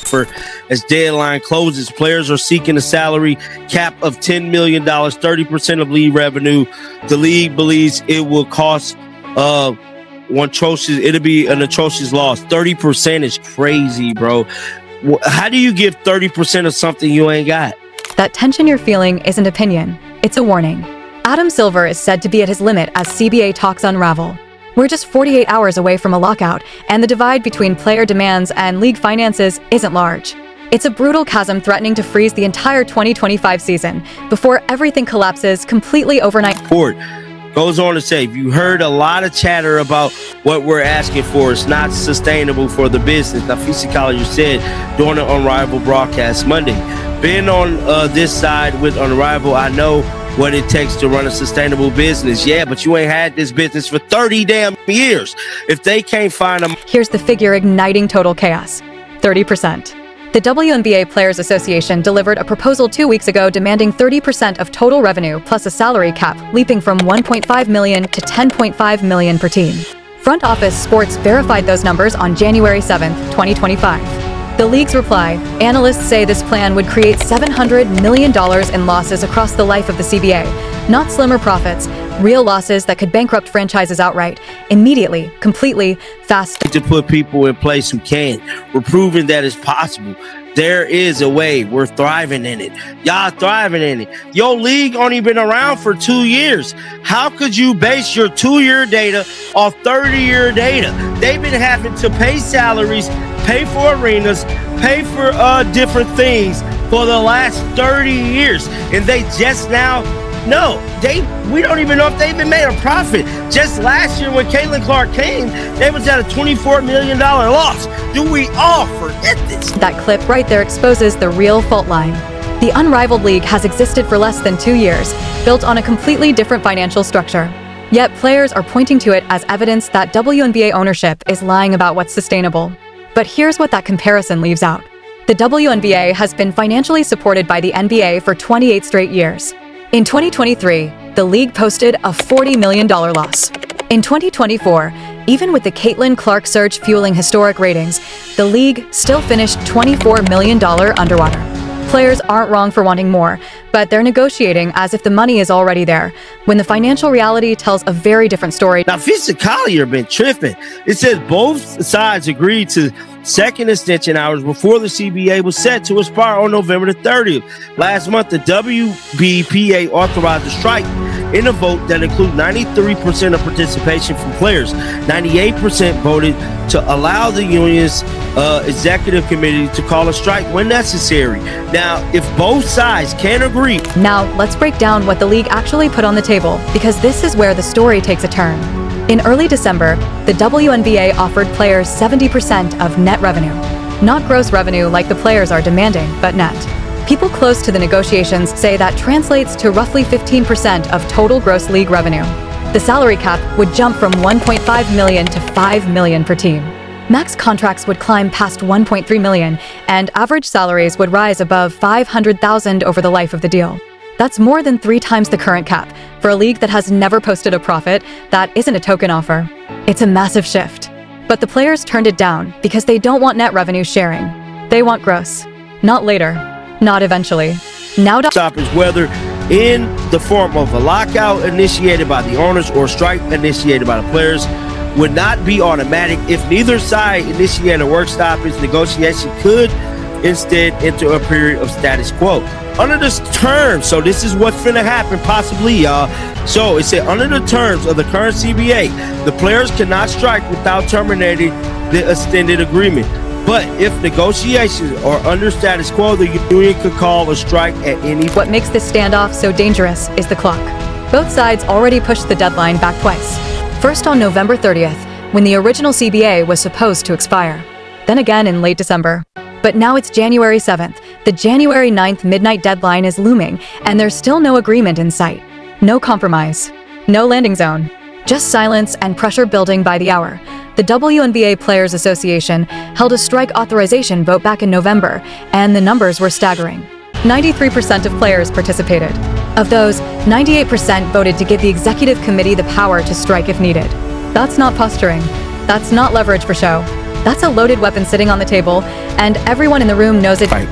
for as deadline closes. Players are seeking a salary cap of $10 million, 30% of league revenue. The league believes it will cost it'll be an atrocious loss. 30% is crazy, bro. How do you give 30% of something you ain't got? That tension you're feeling isn't opinion, it's a warning. Adam Silver is said to be at his limit as CBA talks unravel. We're just 48 hours away from a lockout, and the divide between player demands and league finances isn't large. It's a brutal chasm threatening to freeze the entire 2025 season before everything collapses completely overnight. Court goes on to say, you heard a lot of chatter about what we're asking for. It's not sustainable for the business. Nafisa Collier said during the Unrivaled broadcast Monday. Being on this side with Unrivaled, I know what it takes to run a sustainable business. Yeah, but you ain't had this business for 30 damn years. If they can't find them. Here's the figure igniting total chaos: 30%. The WNBA Players Association delivered a proposal 2 weeks ago demanding 30% of total revenue plus a salary cap leaping from $1.5 million to $10.5 million per team. Front Office Sports verified those numbers on January 7th, 2025. The league's reply: analysts say this plan would create $700 million in losses across the life of the CBA. Not slimmer profits, real losses that could bankrupt franchises outright, immediately, completely, fast. To put people in place who can. We're proving that it's possible. There is a way. We're thriving in it. Y'all thriving in it. Your league only been around for 2 years. How could you base your 2-year data off 30-year data? They've been having to pay salaries, pay for arenas, pay for different things for the last 30 years. And they just now, we don't even know if they even made a profit. Just last year when Caitlin Clark came, they was at a $24 million loss. Do we all forget this? That clip right there exposes the real fault line. The Unrivaled League has existed for less than 2 years, built on a completely different financial structure. Yet players are pointing to it as evidence that WNBA ownership is lying about what's sustainable. But here's what that comparison leaves out. The WNBA has been financially supported by the NBA for 28 straight years. In 2023, the league posted a $40 million loss. In 2024, even with the Caitlin Clark surge fueling historic ratings, the league still finished $24 million underwater. Players aren't wrong for wanting more, but they're negotiating as if the money is already there, when the financial reality tells a very different story. Now, Nafisa Collier been tripping. It says both sides agreed to second extension hours before the CBA was set to expire on November the 30th. Last month, the WBPA authorized a strike in a vote that included 93% of participation from players. 98% voted to allow the union's executive committee to call a strike when necessary. Now, if both sides can agree. Now, let's break down what the league actually put on the table, because this is where the story takes a turn. In early December, the WNBA offered players 70% of net revenue. Not gross revenue like the players are demanding, but net. People close to the negotiations say that translates to roughly 15% of total gross league revenue. The salary cap would jump from $1.5 million to $5 million per team. Max contracts would climb past $1.3 million, and average salaries would rise above $500,000 over the life of the deal. That's more than 3 times the current cap for a league that has never posted a profit that isn't a token offer. It's a massive shift. But the players turned it down because they don't want net revenue sharing. They want gross. Not later. Not eventually. Now stop is whether in the form of a lockout initiated by the owners or strike initiated by the players would not be automatic. If neither side initiated a work stoppage, negotiation could instead enter a period of status quo. Under the terms, so this is what's finna happen possibly, y'all. So it said under the terms of the current CBA, the players cannot strike without terminating the extended agreement. But if negotiations are under status quo, the union could call a strike at any. What makes this standoff so dangerous is the clock. Both sides already pushed the deadline back twice. First on November 30th, when the original CBA was supposed to expire. Then again in late December. But now it's January 7th. The January 9th midnight deadline is looming, and there's still no agreement in sight. No compromise. No landing zone. Just silence and pressure building by the hour. The WNBA Players Association held a strike authorization vote back in November, and the numbers were staggering. 93% of players participated. Of those, 98% voted to give the executive committee the power to strike if needed. That's not posturing. That's not leverage for show. That's a loaded weapon sitting on the table, and everyone in the room knows it. Right.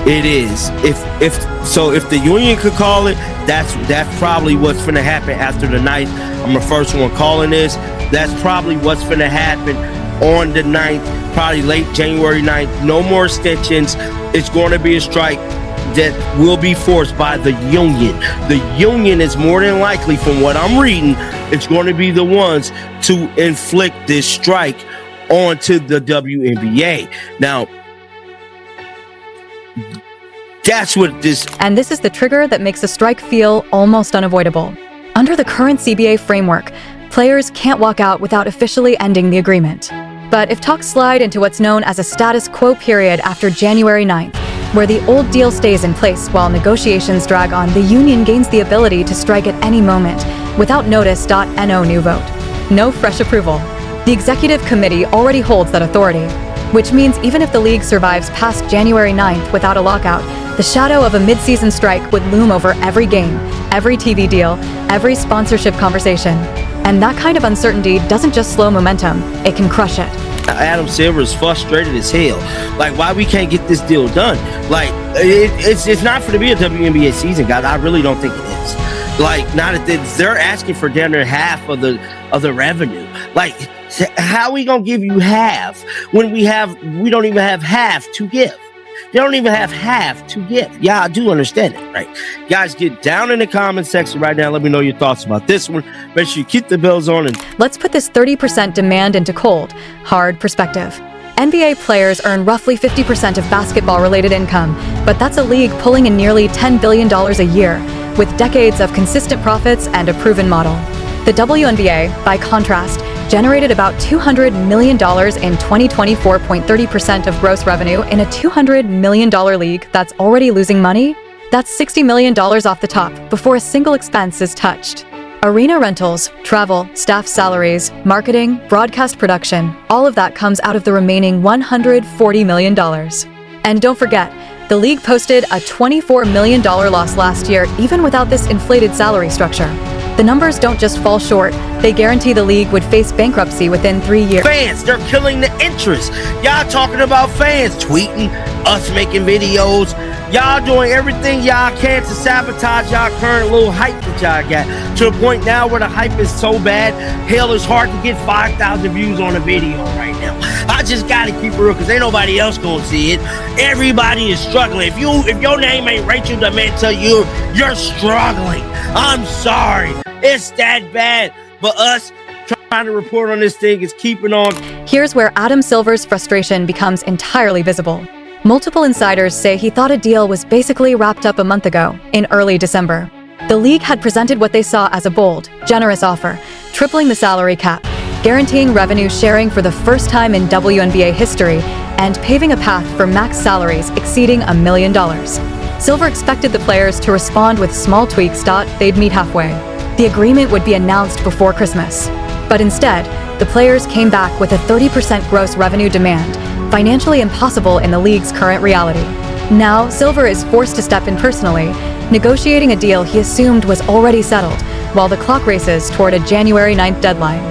It is. If the union could call it, that's probably what's going to happen after the 9th. I'm the first one calling this. That's probably what's going to happen on the 9th, probably late January 9th. No more extensions. It's going to be a strike that will be forced by the union. The union is more than likely, from what I'm reading, it's going to be the ones to inflict this strike onto the WNBA. Now, that's what this... And this is the trigger that makes the strike feel almost unavoidable. Under the current CBA framework, players can't walk out without officially ending the agreement. But if talks slide into what's known as a status quo period after January 9th, where the old deal stays in place while negotiations drag on, the union gains the ability to strike at any moment without notice. No new vote. No fresh approval. The executive committee already holds that authority, which means even if the league survives past January 9th without a lockout, the shadow of a mid-season strike would loom over every game, every TV deal, every sponsorship conversation. And that kind of uncertainty doesn't just slow momentum, it can crush it. Adam Silver is frustrated as hell. Like, why we can't get this deal done? Like, it's not for to be a WNBA season, guys. I really don't think it is. Like, not at this, they're asking for down there half of the revenue. Like, how are we gonna give you half when we don't even have half to give? They don't even have half to give. Yeah, I do understand it, right? Guys, get down in the comment section right now. Let me know your thoughts about this one. Make sure you keep the bells on. And let's put this 30% demand into cold, hard perspective. NBA players earn roughly 50% of basketball-related income, but that's a league pulling in nearly $10 billion a year, with decades of consistent profits and a proven model. The WNBA, by contrast, generated about $200 million in 2024.30% of gross revenue in a $200 million league that's already losing money? That's $60 million off the top before a single expense is touched. Arena rentals, travel, staff salaries, marketing, broadcast production, all of that comes out of the remaining $140 million. And don't forget, the league posted a $24 million loss last year even without this inflated salary structure. The numbers don't just fall short, they guarantee the league would face bankruptcy within 3 years. Fans, they're killing the interest. Y'all talking about fans, tweeting, us making videos. Y'all doing everything y'all can to sabotage y'all current little hype that y'all got. To the point now where the hype is so bad, hell, it's hard to get 5,000 views on a video right now. I just gotta keep it real, because ain't nobody else gonna see it. Everybody is struggling. If your name ain't Rachel Demento, you're struggling. I'm sorry. It's that bad. But us trying to report on this thing is keeping on. Here's where Adam Silver's frustration becomes entirely visible. Multiple insiders say he thought a deal was basically wrapped up a month ago, in early December. The league had presented what they saw as a bold, generous offer, tripling the salary cap, guaranteeing revenue sharing for the first time in WNBA history, and paving a path for max salaries exceeding $1 million. Silver expected the players to respond with small tweaks. They'd meet halfway. The agreement would be announced before Christmas. But instead, the players came back with a 30% gross revenue demand, financially impossible in the league's current reality. Now, Silver is forced to step in personally, negotiating a deal he assumed was already settled, while the clock races toward a January 9th deadline.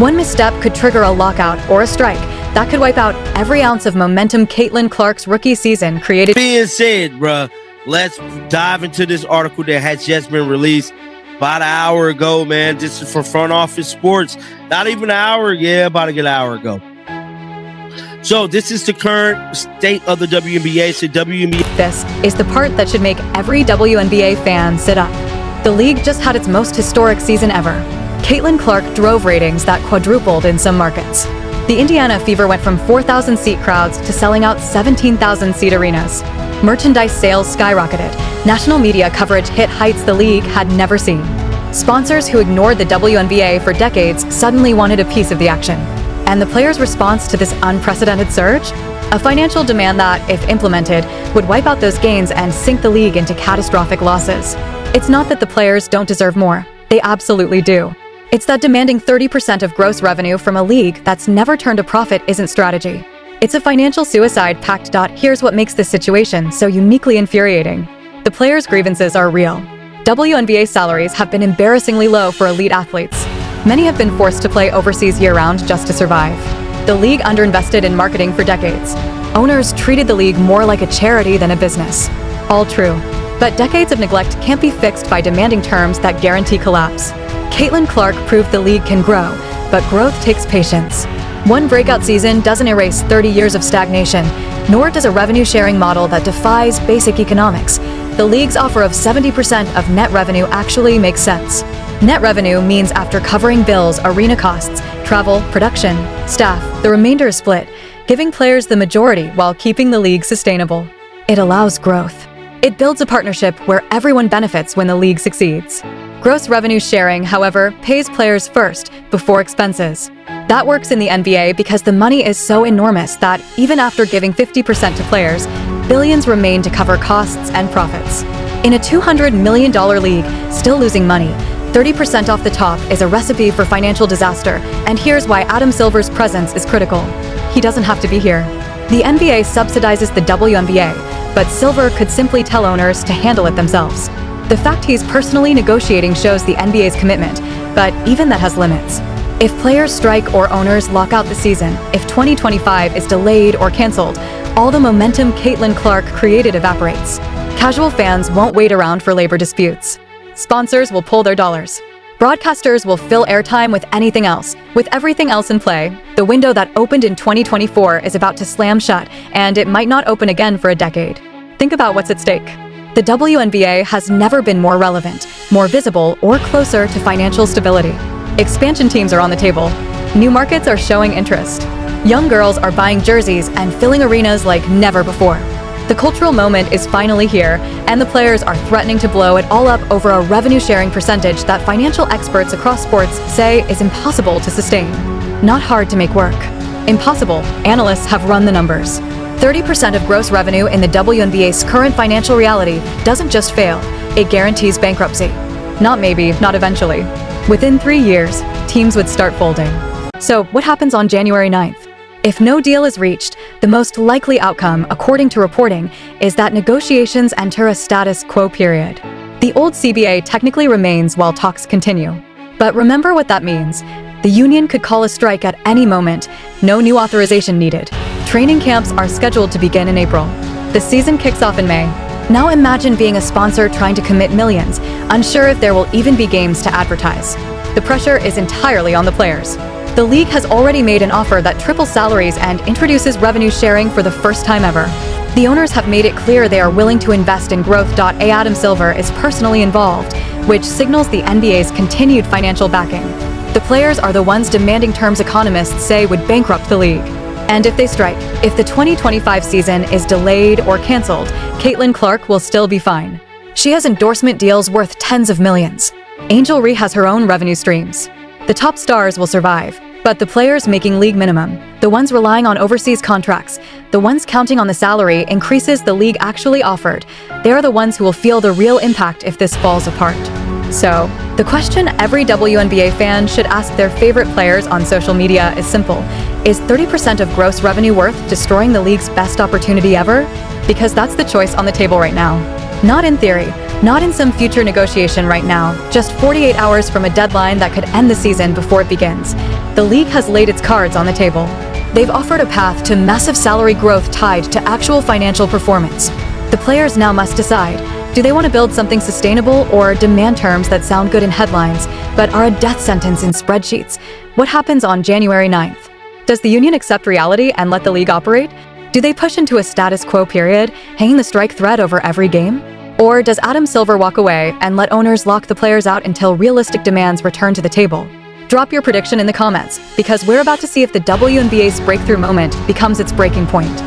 One misstep could trigger a lockout or a strike that could wipe out every ounce of momentum Caitlin Clark's rookie season created. Being said, bruh, let's dive into this article that has just been released about an hour ago, man. This is for Front Office Sports. Not even an hour, about an hour ago. So this is the current state of the WNBA. So WNBA. This is the part that should make every WNBA fan sit up. The league just had its most historic season ever. Caitlin Clark drove ratings that quadrupled in some markets. The Indiana Fever went from 4,000-seat crowds to selling out 17,000-seat arenas. Merchandise sales skyrocketed. National media coverage hit heights the league had never seen. Sponsors who ignored the WNBA for decades suddenly wanted a piece of the action. And the players' response to this unprecedented surge? A financial demand that, if implemented, would wipe out those gains and sink the league into catastrophic losses. It's not that the players don't deserve more. They absolutely do. It's that demanding 30% of gross revenue from a league that's never turned a profit isn't strategy. It's a financial suicide pact. Here's what makes this situation so uniquely infuriating. The players' grievances are real. WNBA salaries have been embarrassingly low for elite athletes. Many have been forced to play overseas year-round just to survive. The league underinvested in marketing for decades. Owners treated the league more like a charity than a business. All true. But decades of neglect can't be fixed by demanding terms that guarantee collapse. Caitlin Clark proved the league can grow, but growth takes patience. One breakout season doesn't erase 30 years of stagnation, nor does a revenue-sharing model that defies basic economics. The league's offer of 70% of net revenue actually makes sense. Net revenue means after covering bills, arena costs, travel, production, staff, the remainder is split, giving players the majority while keeping the league sustainable. It allows growth. It builds a partnership where everyone benefits when the league succeeds. Gross revenue sharing, however, pays players first, before expenses. That works in the NBA because the money is so enormous that, even after giving 50% to players, billions remain to cover costs and profits. In a $200 million league, still losing money, 30% off the top is a recipe for financial disaster, and here's why Adam Silver's presence is critical. He doesn't have to be here. The NBA subsidizes the WNBA, but Silver could simply tell owners to handle it themselves. The fact he's personally negotiating shows the NBA's commitment, but even that has limits. If players strike or owners lock out the season, if 2025 is delayed or canceled, all the momentum Caitlin Clark created evaporates. Casual fans won't wait around for labor disputes. Sponsors will pull their dollars. Broadcasters will fill airtime with anything else. With everything else in play, the window that opened in 2024 is about to slam shut, and it might not open again for a decade. Think about what's at stake. The WNBA has never been more relevant, more visible, or closer to financial stability. Expansion teams are on the table. New markets are showing interest. Young girls are buying jerseys and filling arenas like never before. The cultural moment is finally here, and the players are threatening to blow it all up over a revenue-sharing percentage that financial experts across sports say is impossible to sustain. Not hard to make work. Impossible. Analysts have run the numbers. 30% of gross revenue in the WNBA's current financial reality doesn't just fail, it guarantees bankruptcy. Not maybe, not eventually. Within 3 years, teams would start folding. So, what happens on January 9th? If no deal is reached, the most likely outcome, according to reporting, is that negotiations enter a status quo period. The old CBA technically remains while talks continue. But remember what that means. The union could call a strike at any moment, no new authorization needed. Training camps are scheduled to begin in April. The season kicks off in May. Now imagine being a sponsor trying to commit millions, unsure if there will even be games to advertise. The pressure is entirely on the players. The league has already made an offer that triples salaries and introduces revenue sharing for the first time ever. The owners have made it clear they are willing to invest in growth. Adam Silver is personally involved, which signals the NBA's continued financial backing. The players are the ones demanding terms economists say would bankrupt the league. And if they strike, if the 2025 season is delayed or canceled, Caitlin Clark will still be fine. She has endorsement deals worth tens of millions. Angel Reese has her own revenue streams. The top stars will survive, but the players making league minimum, the ones relying on overseas contracts, the ones counting on the salary increases the league actually offered, they are the ones who will feel the real impact if this falls apart. So, the question every WNBA fan should ask their favorite players on social media is simple. Is 30% of gross revenue worth destroying the league's best opportunity ever? Because that's the choice on the table right now. Not in theory, not in some future negotiation right now, just 48 hours from a deadline that could end the season before it begins. The league has laid its cards on the table. They've offered a path to massive salary growth tied to actual financial performance. The players now must decide. Do they want to build something sustainable or demand terms that sound good in headlines, but are a death sentence in spreadsheets? What happens on January 9th? Does the union accept reality and let the league operate? Do they push into a status quo period, hanging the strike thread over every game? Or does Adam Silver walk away and let owners lock the players out until realistic demands return to the table? Drop your prediction in the comments, because we're about to see if the WNBA's breakthrough moment becomes its breaking point.